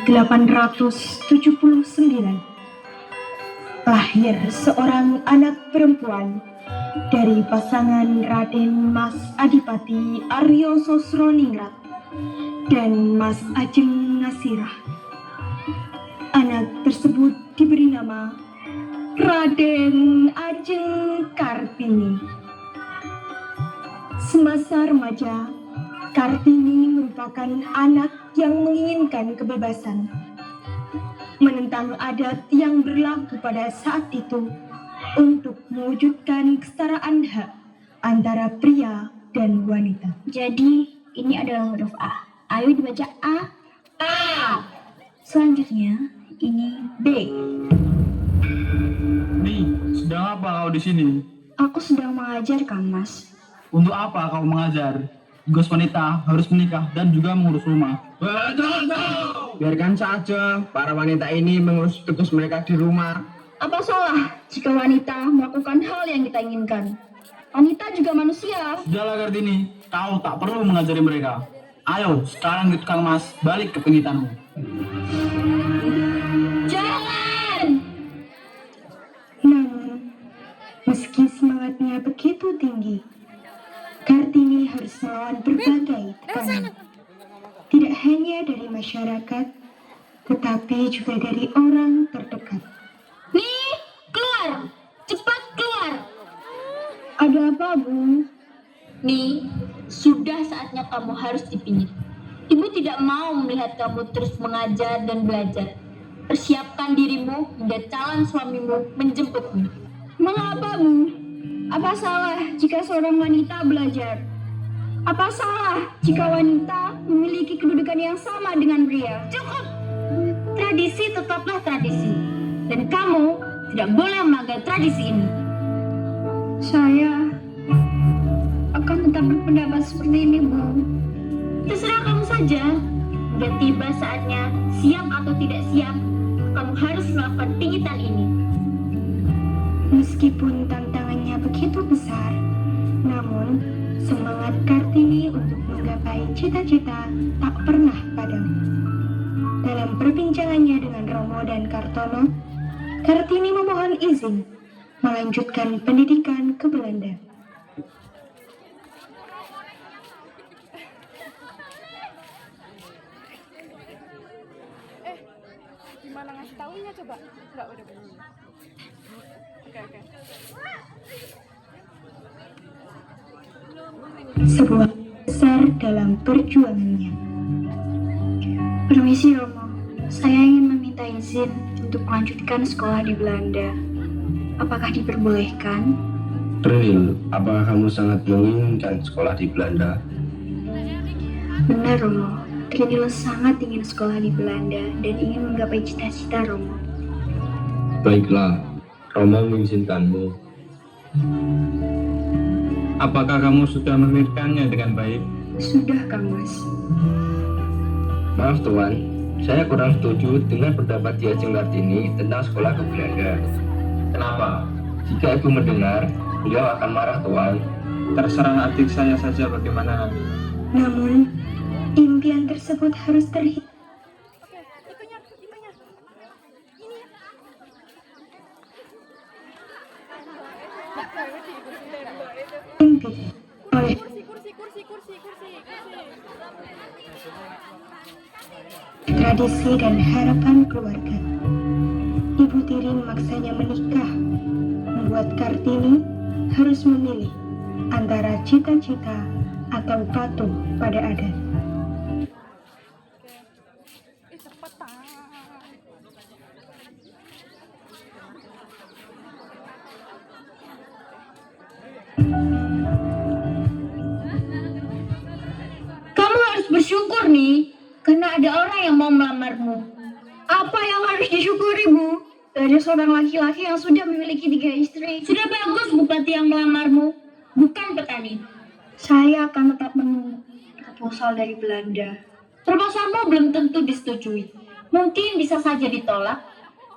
1879, lahir seorang anak perempuan dari pasangan Raden Mas Adipati Aryo Sosroningrat dan Mas Ajeng Ngasirah. Anak tersebut diberi nama Raden Ajeng Kartini. Semasa remaja, Kartini merupakan anak yang menginginkan kebebasan, menentang adat yang berlaku pada saat itu untuk mewujudkan kesetaraan hak antara pria dan wanita. Jadi, ini adalah huruf A. Ayo dibaca A. A. Selanjutnya, ini B. Nih, sedang apa kau di sini? Aku sedang mengajar, Kang Mas. Untuk apa kau mengajar? Tugas wanita harus menikah dan juga mengurus rumah. Betul. Biarkan saja para wanita ini mengurus tugas mereka di rumah. Apa salah jika wanita melakukan hal yang kita inginkan? Wanita juga manusia. Sudahlah Kartini, kau tak perlu mengajari mereka. Ayo, sekarang ikut Kang Mas, balik ke pengitanmu. Jangan! Namun, meski semangatnya begitu tinggi, Kartini harus melawan berbagai tekanan. Tidak hanya dari masyarakat, tetapi juga dari orang terdekat. Nih, keluar! Cepat keluar! Ada apa, Bu? Nih, sudah saatnya kamu harus dipingit. Ibu tidak mau melihat kamu terus mengajar dan belajar. Persiapkan dirimu hingga calon suamimu menjemputmu. Mengapa, Bu? Apa salah jika seorang wanita belajar? Apa salah jika wanita memiliki kedudukan yang sama dengan pria? Cukup! Tradisi tetaplah tradisi. Dan kamu tidak boleh melanggar tradisi ini. Saya akan tetap berpendapat seperti ini, Bu. Terserah kamu saja. Sudah tiba saatnya, siap atau tidak siap, kamu harus melakukan pingitan ini. Meskipun tantangannya begitu besar, namun semangat Kartini untuk menggapai cita-cita tak pernah padam. Dalam perbincangannya dengan Romo dan Kartono, Kartini memohon izin melanjutkan pendidikan ke Belanda. Gimana ngasih taunya coba? Enggak, udah begini. Oke. Sebuah besar dalam perjuangannya. Permisi Romo, saya ingin meminta izin untuk melanjutkan sekolah di Belanda. Apakah diperbolehkan? Tril, apakah kamu sangat menginginkan sekolah di Belanda? Benar Romo, Trinil sangat ingin sekolah di Belanda dan ingin menggapai cita-cita Romo. Baiklah, Romo mengizinkanmu. Apakah kamu sudah memikirkannya dengan baik? Sudah, Kang Mas. Maaf Tuan, saya kurang setuju dengan pendapat Ki Ajeng Kartini tentang sekolah ke Belanda. Kenapa? Jika Ibu mendengar, beliau akan marah Tuan. Terserah adik saya saja bagaimana nanti. Namun, impian tersebut harus terhindar. Itunya. Ini ya. Impi oleh Kursi. tradisi dan harapan keluarga. Ibu tiri memaksanya menikah, membuat Kartini harus memilih antara cita-cita atau patuh pada adat. Cepetan. Kamu harus bersyukur nih, karena ada orang yang mau melamarmu. Apa yang harus disyukuri, Bu? Dari seorang laki-laki yang sudah memiliki 3 istri. Sudah bagus bupati yang melamarmu, bukan petani. Saya akan tetap menunggu proposal dari Belanda. Proposalmu belum tentu disetujui. Mungkin bisa saja ditolak.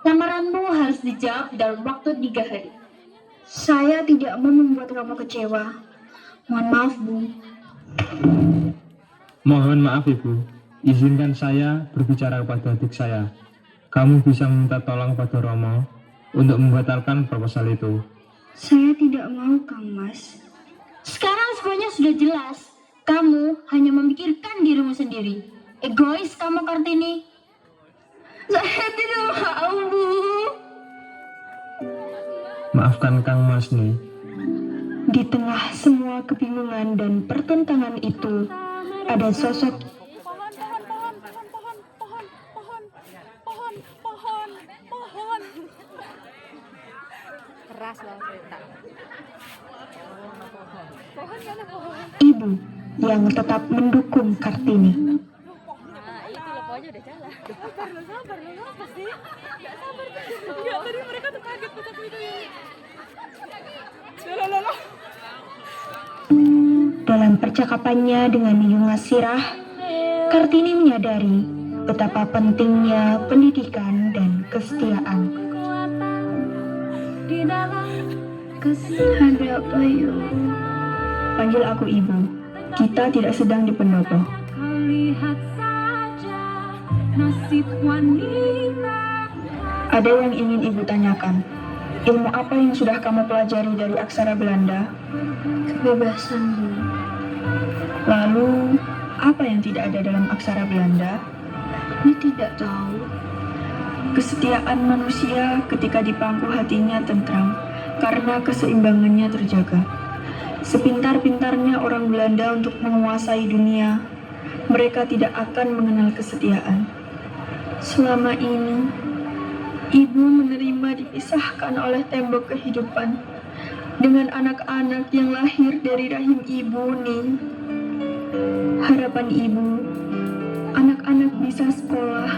Lamaranmu harus dijawab dalam waktu 3 hari. Saya tidak mau membuat kamu kecewa. Mohon maaf, Bu. Mohon maaf Ibu, izinkan saya berbicara kepada adik saya. Kamu bisa minta tolong pada Romo untuk membatalkan proposal itu. Saya tidak mau, Kang Mas. Sekarang semuanya sudah jelas. Kamu hanya memikirkan dirimu sendiri. Egois kamu, Kartini. Saya tidak mau, Bu. Maafkan Kang Mas nih. Di tengah semua kebingungan dan pertentangan itu, ada sosok Pohon. Keras loh cerita. Pohon mana pohon? ibu yang tetap mendukung Kartini. Nah, itu loh pohonnya udah jalan. Sabar lo, apa sih? Gak sabar tuh. Ya tadi mereka tuh kaget pas aku itu ya. Loh. Dalam percakapannya dengan Yunga Sirah, Kartini menyadari betapa pentingnya pendidikan dan kesetiaan. Ada apa, Yu? Panggil aku ibu. Kita tidak sedang di pendopo. Ada yang ingin ibu tanyakan. Ilmu apa yang sudah kamu pelajari dari aksara Belanda? Kebebasan, Bu. Lalu, apa yang tidak ada dalam aksara Belanda? Ini tidak tahu. Kesetiaan manusia ketika dipangku hatinya tentram, karena keseimbangannya terjaga. Sepintar-pintarnya orang Belanda untuk menguasai dunia, mereka tidak akan mengenal kesetiaan. Selama ini, ibu menerima dipisahkan oleh tembok kehidupan dengan anak-anak yang lahir dari rahim ibu, nih. Harapan ibu, anak-anak bisa sekolah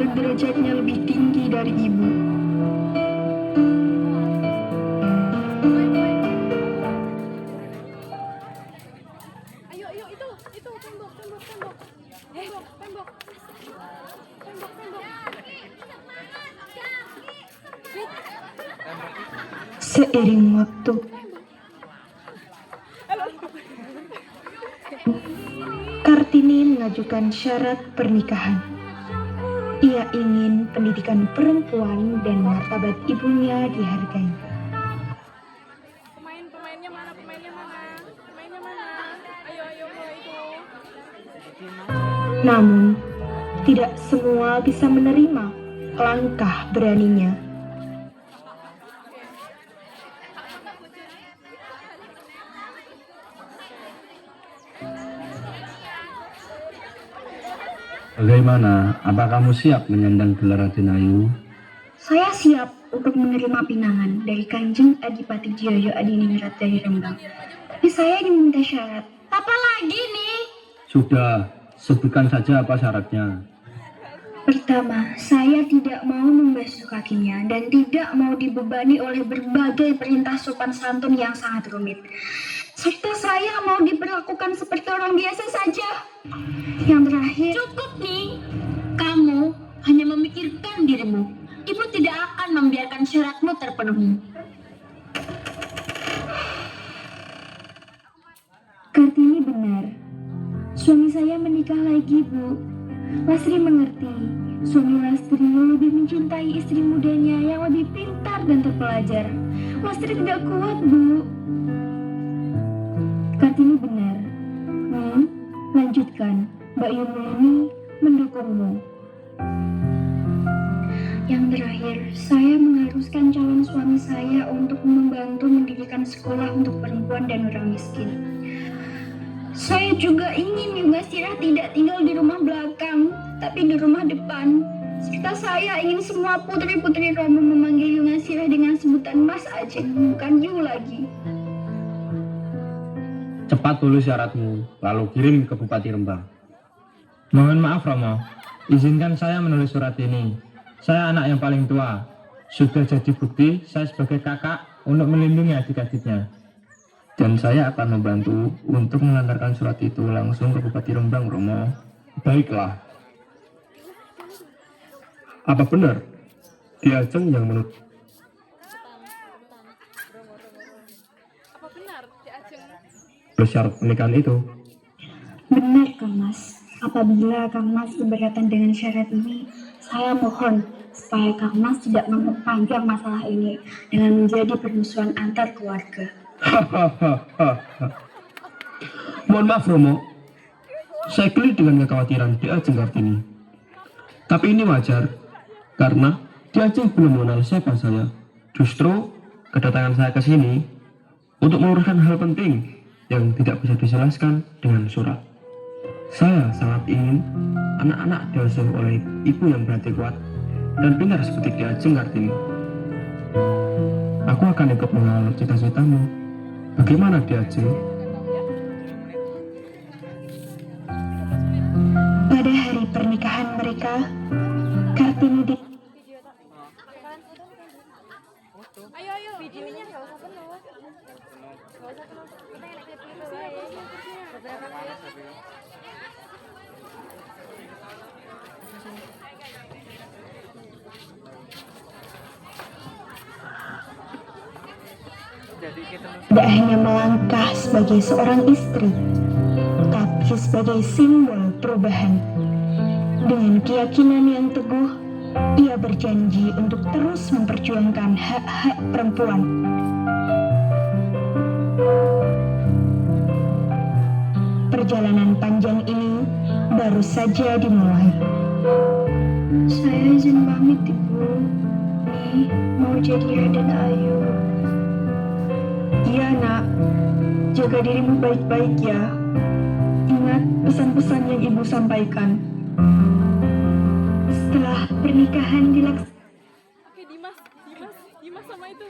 dan derajatnya lebih tinggi dari ibu. Ayo itu tembok. Tembok. Seiring waktu, Kartini mengajukan syarat pernikahan. Ia ingin pendidikan perempuan dan martabat ibunya dihargai. Pemainnya mana? Ayo mulai itu. Namun, tidak semua bisa menerima langkah beraninya. Bagaimana? Apa kamu siap menyandang gelar Raden Ayu? Saya siap untuk menerima pinangan dari Kanjeng Adipati Djoyo Adiningrat dari Rembang. Tapi saya diminta syarat. Apa lagi nih? Sudah, sebutkan saja apa syaratnya. Pertama, saya tidak mau membasuh kakinya dan tidak mau dibebani oleh berbagai perintah sopan santun yang sangat rumit. Serta saya mau diperlakukan seperti orang biasa saja. Yang terakhir, Cukup nih. Kamu hanya memikirkan dirimu. Ibu tidak akan membiarkan syaratmu terpenuhi. Kartini benar. Suami saya menikah lagi, Bu. Lasri mengerti. Suami Lasri lebih mencintai istri mudanya yang lebih pintar dan terpelajar. Lasri tidak kuat, Bu. Kartini benar. Lanjutkan. Mbak Yuni mendukungmu. Yang terakhir, saya mengharuskan calon suami saya untuk membantu mendirikan sekolah untuk perempuan dan orang miskin. Saya juga ingin Yunga Sirah tidak tinggal di rumah belakang, tapi di rumah depan. Serta saya ingin semua putri-putri Romo memanggil Yunga Sirah dengan sebutan Mas Ajeng, bukan Yu lagi. Cepat tulis syaratmu, lalu kirim ke Bupati Rembang. Mohon maaf Romo, izinkan saya menulis surat ini. Saya anak yang paling tua. Sudah jadi bukti saya sebagai kakak untuk melindungi adik-adiknya. Dan saya akan membantu untuk mengantarkan surat itu langsung ke Bupati Rembang, Romo. Baiklah. Apa benar? Ki Ajeng yang menurut Apa benar, Cik Ajeng? bersyarat pernikahan itu? Benar, Kang Mas. Apabila Kang Mas keberatan dengan syarat ini, saya mohon supaya Kang Mas tidak memperpanjang masalah ini dengan menjadi permusuhan antar keluarga. Mohon maaf Romo, saya geli dengan kekhawatiran Di Ajeng Kartini. Tapi ini wajar, karena Di Ajeng belum mengenal siapa saya. Justru kedatangan saya ke sini untuk meluruskan hal penting yang tidak bisa dijelaskan dengan surat. Saya sangat ingin anak-anak diasuh oleh ibu yang berhati kuat dan pintar seperti Di Ajeng Kartini. Aku akan ikut mengawal cita-citamu. Bagaimana Di Ajeng? Pada hari pernikahan mereka, Kartini Ayo ayo, videonya nggak usah penuh. Nggak usah penuh. Kita yang naik video tidak hanya melangkah sebagai seorang istri, tapi sebagai simbol perubahan. Dengan keyakinan yang teguh, ia berjanji untuk terus memperjuangkan hak-hak perempuan. Perjalanan panjang ini baru saja dimulai. Saya izin pamit, Ibu. Nih, mau jadi Raden Ayu. Iya, Nak. Jaga dirimu baik-baik ya. Ingat pesan-pesan yang Ibu sampaikan. Setelah pernikahan dilaksanakan, Oke, Dimas sama itu.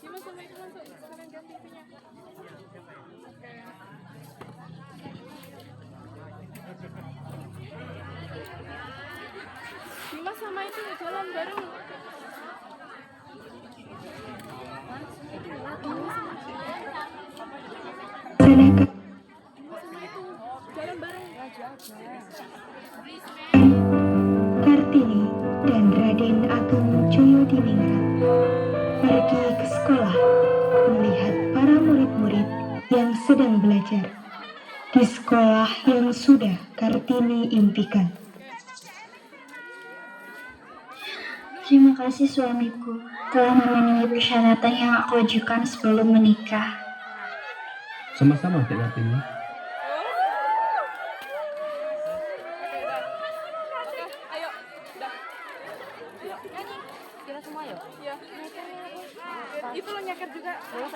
Dimas sama itu masuk. Sekarang ganti itunya. Dimas sama itu jalan bareng. Jalan bareng. Kartini dan Raden Agung Joyodiningrat pergi ke sekolah melihat para murid-murid yang sedang belajar di sekolah yang sudah Kartini impikan. Terima kasih suamiku telah memenuhi persyaratan yang aku ajukan sebelum menikah. Sama-sama Dek Kartini. Ayo, udah. Ayo, nyanyi. Kita semua yuk. Iya. Itu lo nyeker juga. Ayo.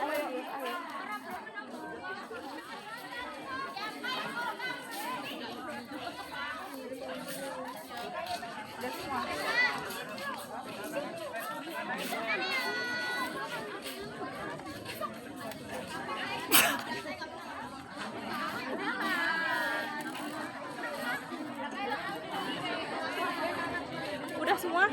Udah semua. Udah semua?